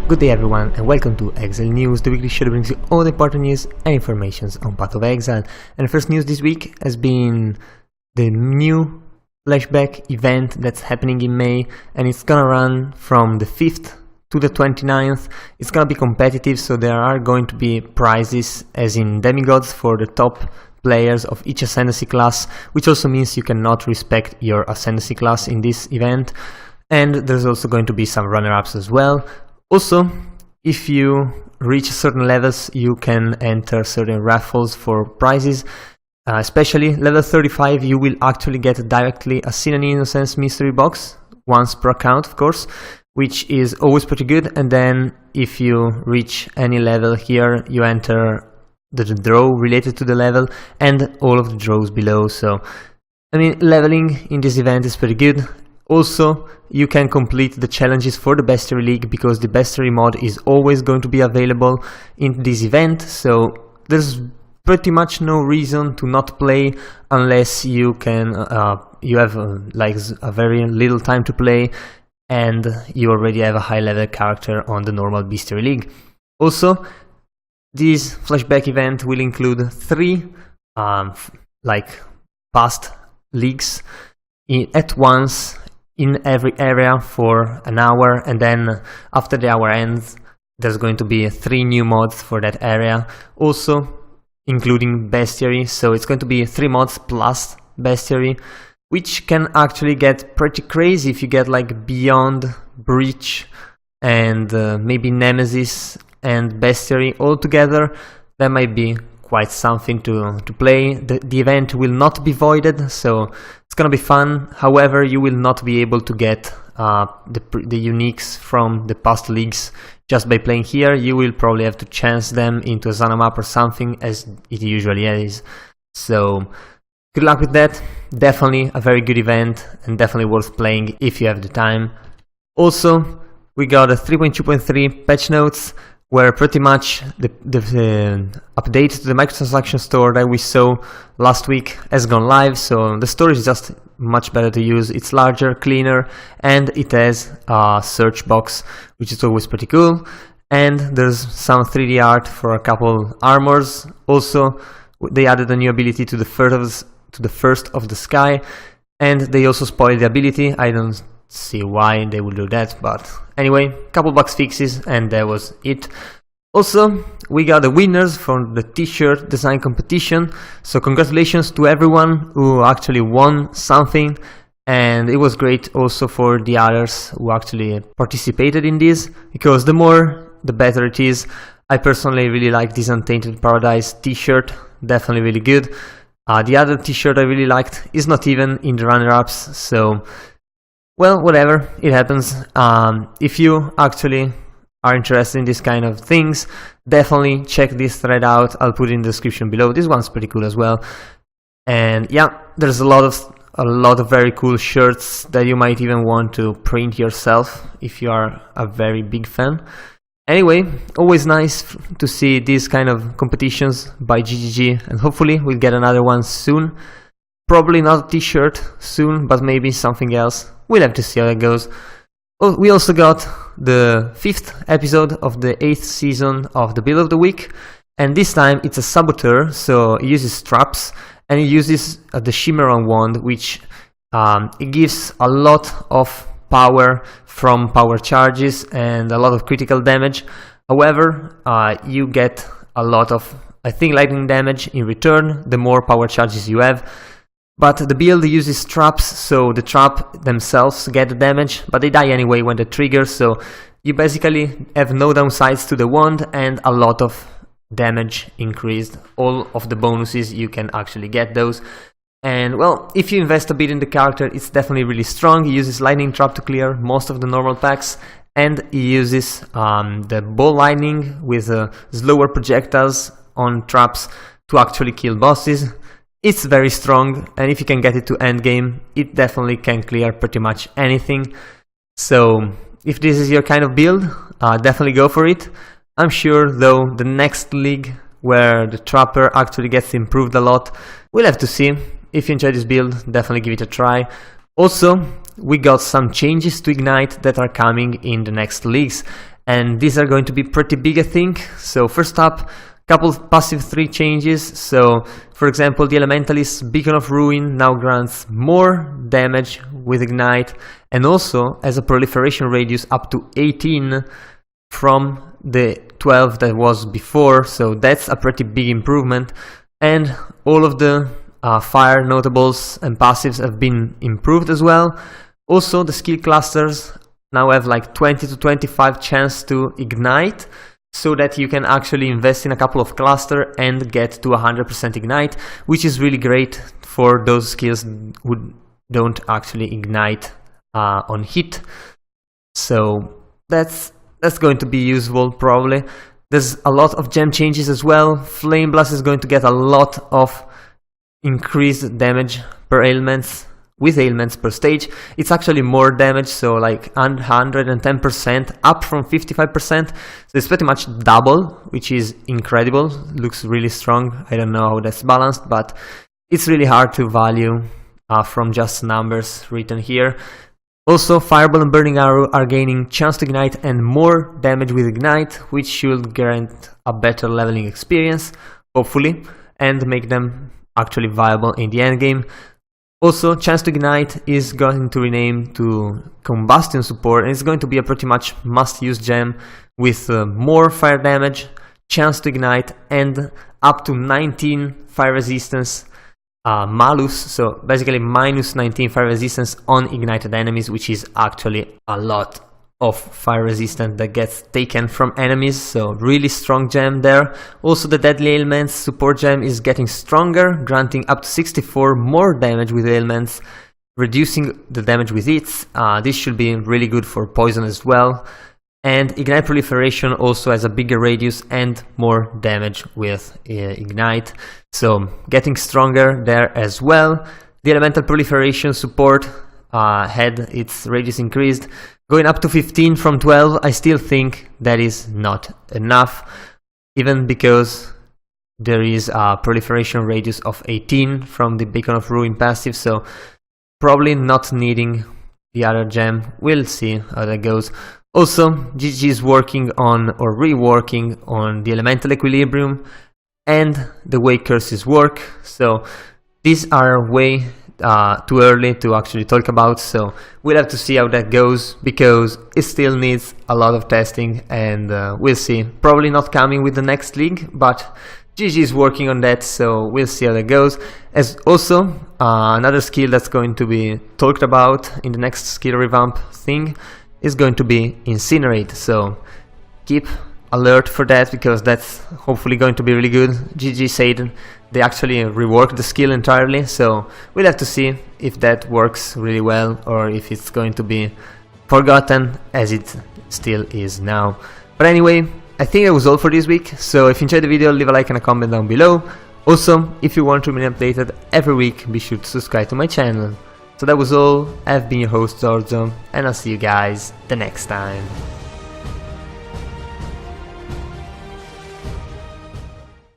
Good day everyone and welcome to Exile News, the weekly show that brings you all the important news and informations on Path of Exile. And the first news this week has been the new Flashback event that's happening in May, and it's gonna run from the 5th to the 29th. It's gonna be competitive, so there are going to be prizes as in demigods for the top players of each ascendancy class, which also means you cannot respect your ascendancy class in this event. And there's also going to be some runner-ups as well. Also, if you reach certain levels, you can enter certain raffles for prizes. Especially level 35, you will actually get directly a Sin and Innocence mystery box, once per account of course, which is always pretty good. And then if you reach any level here, you enter the draw related to the level and all of the draws below. So, I mean, leveling in this event is pretty good. Also, you can complete the challenges for the Bestiary League because the Bestiary mod is always going to be available in this event, so there's pretty much no reason to not play unless you can you have like a very little time to play and you already have a high level character on the normal Bestiary League. Also, this flashback event will include 3 like past leagues at once in every area for an hour, and then after the hour ends there's going to be 3 new mods for that area, also including Bestiary. So it's going to be 3 mods plus Bestiary, which can actually get pretty crazy if you get like Beyond, Breach and maybe Nemesis and Bestiary all together. That might be quite something to play. The event will not be voided, so it's gonna be fun. However, you will not be able to get the uniques from the past leagues just by playing here. You will probably have to chance them into a Zana map or something, as it usually is. So good luck with that. Definitely a very good event and definitely worth playing if you have the time. Also, we got a 3.2.3 patch notes, where pretty much the update to the microtransaction store that we saw last week has gone live. So the store is just much better to use. It's larger, cleaner, and it has a search box, which is always pretty cool. And there's some 3D art for a couple armors. Also, they added a new ability to the first of the sky, and they also spoiled the ability. I don't see why they will do that, but anyway, couple bug fixes and that was it. Also, we got the winners from the T-shirt design competition, so congratulations to everyone who actually won something, and it was great also for the others who actually participated in this, because the more the better it is. I personally really like this Untainted Paradise T-shirt, definitely really good. The other T-shirt I really liked is not even in the runner-ups, so well, whatever, it happens. If you actually are interested in this kind of things, definitely check this thread out. I'll put it in the description below. This one's pretty cool as well. And yeah, there's a lot of very cool shirts that you might even want to print yourself if you are a very big fan. Anyway, always nice to see these kind of competitions by GGG, and hopefully we'll get another one soon. Probably not a T-shirt soon, but maybe something else. We'll have to see how it goes. Oh, we also got the 5th episode of the 8th season of the Build of the Week, and this time it's a Saboteur, so it uses traps, and it uses the Chimeron wand, which it gives a lot of power from power charges and a lot of critical damage. However, you get a lot of, I think, lightning damage in return the more power charges you have. But the build uses traps, so the trap themselves get the damage, but they die anyway when they trigger, so you basically have no downsides to the wand and a lot of damage increased. All of the bonuses, you can actually get those. And well, if you invest a bit in the character, it's definitely really strong. He uses lightning trap to clear most of the normal packs, and he uses the ball lightning with slower projectiles on traps to actually kill bosses. It's very strong, and if you can get it to endgame, it definitely can clear pretty much anything. So if this is your kind of build, definitely go for it. I'm sure though the next league where the Trapper actually gets improved a lot, we'll have to see. If you enjoy this build, definitely give it a try. Also, we got some changes to Ignite that are coming in the next leagues, and these are going to be pretty big, I think. So first up, couple of passive 3 changes. So for example, the Elementalist Beacon of Ruin now grants more damage with Ignite, and also has a proliferation radius up to 18 from the 12 that was before, so that's a pretty big improvement. And all of the fire notables and passives have been improved as well. Also, the skill clusters now have like 20 to 25 chance to ignite, so that you can actually invest in a couple of cluster and get to 100% ignite, which is really great for those skills who don't actually ignite on hit. So that's going to be useful probably. There's a lot of gem changes as well. Flame Blast is going to get a lot of increased damage per ailments, with ailments per stage. It's actually more damage, so like 110% up from 55%. So it's pretty much double, which is incredible. Looks really strong. I don't know how that's balanced, but it's really hard to value from just numbers written here. Also, Fireball and Burning Arrow are gaining chance to ignite and more damage with ignite, which should grant a better leveling experience, hopefully, and make them actually viable in the endgame. Also, chance to ignite is going to rename to Combustion Support, and it's going to be a pretty much must-use gem with more fire damage, chance to ignite, and up to 19 fire resistance. Malus, so basically minus 19 fire resistance on ignited enemies, which is actually a lot of fire resistance that gets taken from enemies, so really strong gem there. Also, the Deadly Ailments support gem is getting stronger, granting up to 64 more damage with ailments, reducing the damage with hits. This should be really good for poison as well. And Ignite Proliferation also has a bigger radius and more damage with Ignite, so getting stronger there as well. The Elemental Proliferation support had its radius increased, going up to 15 from 12. I still think that is not enough, even because there is a proliferation radius of 18 from the Beacon of Ruin passive, so probably not needing the other gem. We'll see how that goes. Also, GG is working on, or reworking on, the Elemental Equilibrium and the way curses work, so these are way too early to actually talk about, so we'll have to see how that goes, because it still needs a lot of testing, and we'll see. Probably not coming with the next league, but GG is working on that, so we'll see how that goes. As also, another skill that's going to be talked about in the next skill revamp thing is going to be Incinerate, so keep alert for that, because that's hopefully going to be really good. GG said they actually reworked the skill entirely, so we'll have to see if that works really well or if it's going to be forgotten as it still is now. But anyway, I think that was all for this week, so if you enjoyed the video, leave a like and a comment down below. Also, if you want to remain updated every week, be sure to subscribe to my channel. So that was all. I've been your host Zorzo, and I'll see you guys the next time.